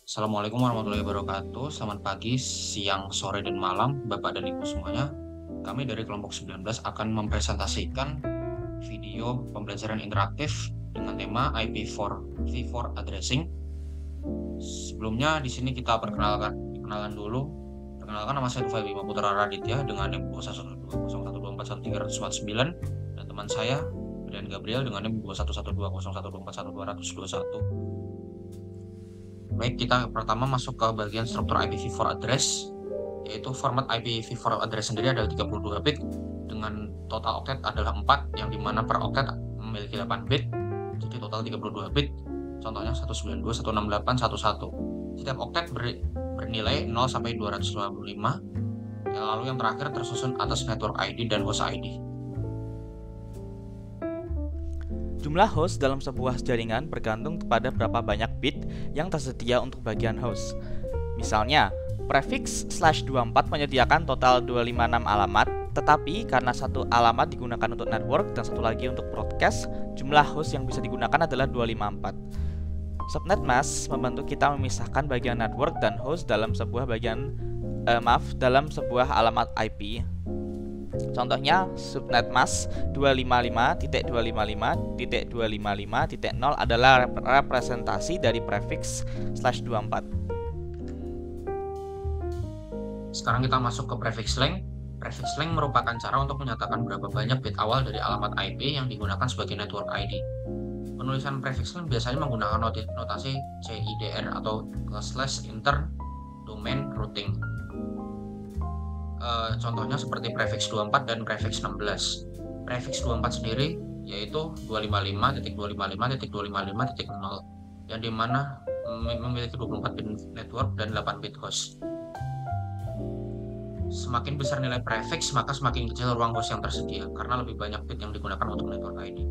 Assalamualaikum warahmatullahi wabarakatuh. Selamat pagi, siang, sore, dan malam, Bapak dan Ibu semuanya. Kami dari kelompok 19 akan mempresentasikan video pembelajaran interaktif dengan tema IP4 V4 Addressing. Sebelumnya di sini kita perkenalan dulu. Perkenalkan, nama saya Dufai Bima Putra Raditya dengan NIM 2112012413449 dan teman saya Brian Gabriel dengan NIM 211201241241221. Baik, kita pertama masuk ke bagian struktur IPv4 address, yaitu format IPv4 address sendiri adalah 32 bit dengan total oktet adalah 4, yang dimana per oktet memiliki 8 bit, jadi total 32 bit. Contohnya 192.168.11. Setiap oktet bernilai 0 sampai 255. Lalu yang terakhir tersusun atas network ID dan host ID. Jumlah host dalam sebuah jaringan bergantung kepada berapa banyak bit yang tersedia untuk bagian host. Misalnya, prefix /24 menyediakan total 256 alamat, tetapi karena satu alamat digunakan untuk network dan satu lagi untuk broadcast, jumlah host yang bisa digunakan adalah 254. Subnet mask membantu kita memisahkan bagian network dan host dalam sebuah dalam sebuah alamat IP. Contohnya, subnet mask 255.255.255.0 adalah representasi dari prefix /24. Sekarang kita masuk ke prefix length. Prefix length merupakan cara untuk menyatakan berapa banyak bit awal dari alamat IP yang digunakan sebagai network ID. Penulisan prefix length biasanya menggunakan notasi CIDR atau /inter domain routing. Contohnya seperti prefix 24 dan prefix 16. Prefix 24 sendiri yaitu 255.255.255.0 yang dimana memiliki 24 bit network dan 8 bit host. Semakin besar nilai prefix, maka semakin kecil ruang host yang tersedia karena lebih banyak bit yang digunakan untuk network ID.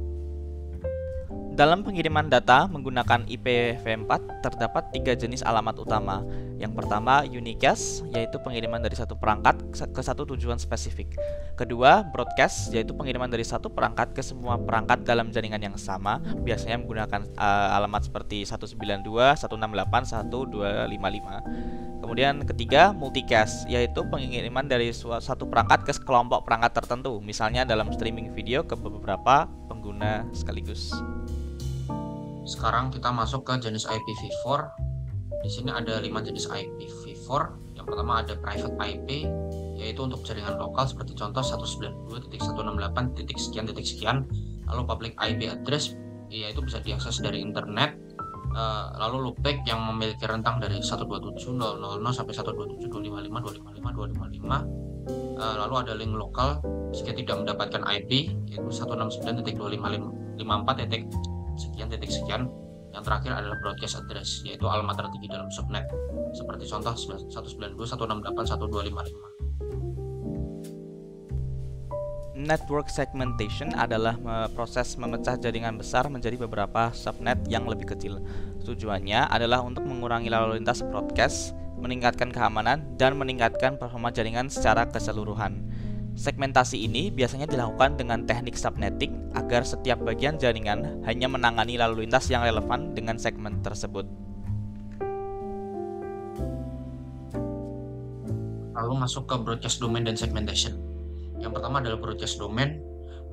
Dalam pengiriman data menggunakan IPv4 terdapat 3 jenis alamat utama. Yang pertama, unicast, yaitu pengiriman dari satu perangkat ke satu tujuan spesifik. Kedua, broadcast, yaitu pengiriman dari satu perangkat ke semua perangkat dalam jaringan yang sama, biasanya menggunakan alamat seperti 192.168.1.255. Kemudian ketiga, multicast, yaitu pengiriman dari satu perangkat ke kelompok perangkat tertentu, misalnya dalam streaming video ke beberapa pengguna sekaligus. Sekarang kita masuk ke jenis IPv4. Di sini ada 5 jenis IPv4. Yang pertama ada private IP, yaitu untuk jaringan lokal seperti contoh 192.168.sekian. Lalu public IP address, yaitu bisa diakses dari internet. Lalu loopback yang memiliki rentang dari 127.0.0 sampai 127.255.255.255. Lalu ada link lokal jika tidak mendapatkan IP, yaitu 169.255.54. sekian. Yang terakhir adalah broadcast address, yaitu alamat tertinggi dalam subnet seperti contoh 192.168.1.255. Network segmentation adalah proses memecah jaringan besar menjadi beberapa subnet yang lebih kecil. Tujuannya adalah untuk mengurangi lalu lintas broadcast, meningkatkan keamanan, dan meningkatkan performa jaringan secara keseluruhan. Segmentasi ini biasanya dilakukan dengan teknik subnetting agar setiap bagian jaringan hanya menangani lalu lintas yang relevan dengan segmen tersebut. Lalu masuk ke broadcast domain dan segmentation. Yang pertama adalah broadcast domain.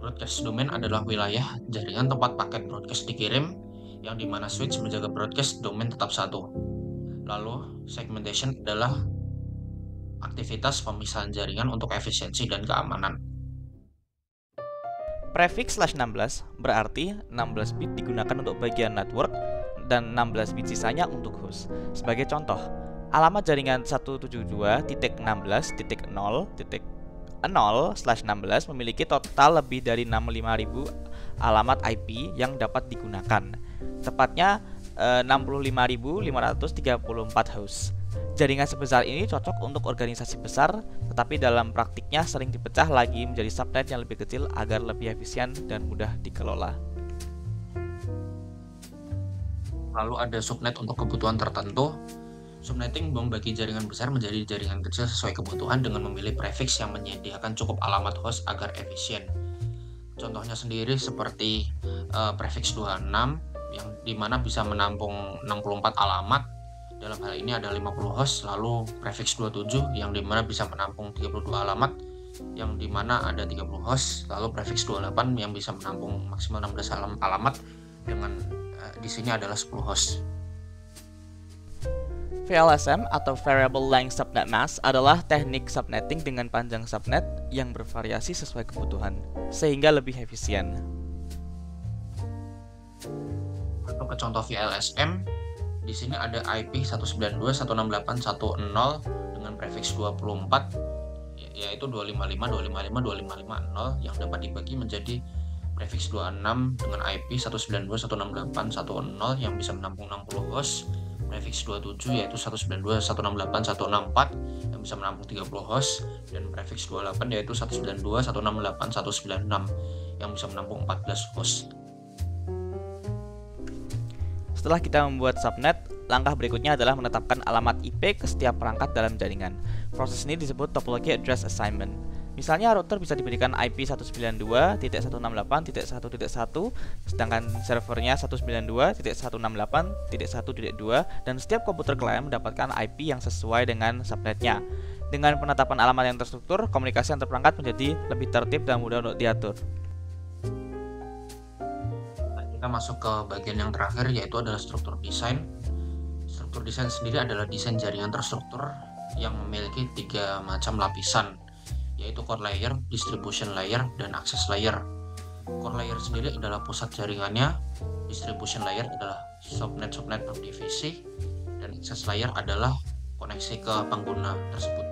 Broadcast domain adalah wilayah jaringan tempat paket broadcast dikirim, yang dimana switch menjaga broadcast domain tetap satu. Lalu segmentation adalah aktivitas pemisahan jaringan untuk efisiensi dan keamanan. Prefix /16 berarti 16 bit digunakan untuk bagian network dan 16 bit sisanya untuk host. Sebagai contoh, alamat jaringan 172.0.0/16 memiliki total lebih dari 65.000 alamat IP yang dapat digunakan. Tepatnya 65.534 host. Jaringan sebesar ini cocok untuk organisasi besar, tetapi dalam praktiknya sering dipecah lagi menjadi subnet yang lebih kecil agar lebih efisien dan mudah dikelola. Lalu ada subnet untuk kebutuhan tertentu. Subnetting membagi jaringan besar menjadi jaringan kecil sesuai kebutuhan dengan memilih prefix yang menyediakan cukup alamat host agar efisien. Contohnya sendiri seperti prefix 26 yang dimana bisa menampung 64 alamat Dalam hal ini ada 50 host, lalu prefix 27 yang dimana bisa menampung 32 alamat, yang dimana ada 30 host, lalu prefix 28 yang bisa menampung maksimal 16 alamat dengan di sini adalah 10 host. VLSM atau Variable Length Subnet Mask adalah teknik subnetting dengan panjang subnet yang bervariasi sesuai kebutuhan, sehingga lebih efisien. Untuk ke contoh VLSM, di sini ada IP 192.168.1.0 dengan prefix 24, yaitu 255.255.255.0 yang dapat dibagi menjadi prefix 26 dengan IP 192.168.1.0 yang bisa menampung 60 host, prefix 27 yaitu 192.168.164 yang bisa menampung 30 host, dan prefix 28 yaitu 192.168.196 yang bisa menampung 14 host. Setelah kita membuat subnet, langkah berikutnya adalah menetapkan alamat IP ke setiap perangkat dalam jaringan. Proses ini disebut topology address assignment. Misalnya router bisa diberikan IP 192.168.1.1, sedangkan servernya 192.168.1.2, dan setiap komputer klien mendapatkan IP yang sesuai dengan subnetnya. Dengan penetapan alamat yang terstruktur, komunikasi antar perangkat menjadi lebih tertib dan mudah untuk diatur. Kita masuk ke bagian yang terakhir, yaitu adalah struktur desain. Struktur desain sendiri adalah desain jaringan terstruktur yang memiliki 3 macam lapisan, yaitu core layer, distribution layer, dan access layer. Core layer sendiri adalah pusat jaringannya, distribution layer adalah subnet-subnet per divisi, dan access layer adalah koneksi ke pengguna tersebut.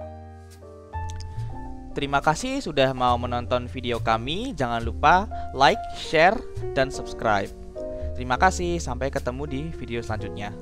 Terima kasih sudah mau menonton video kami. Jangan lupa like, share, dan subscribe. Terima kasih, sampai ketemu di video selanjutnya.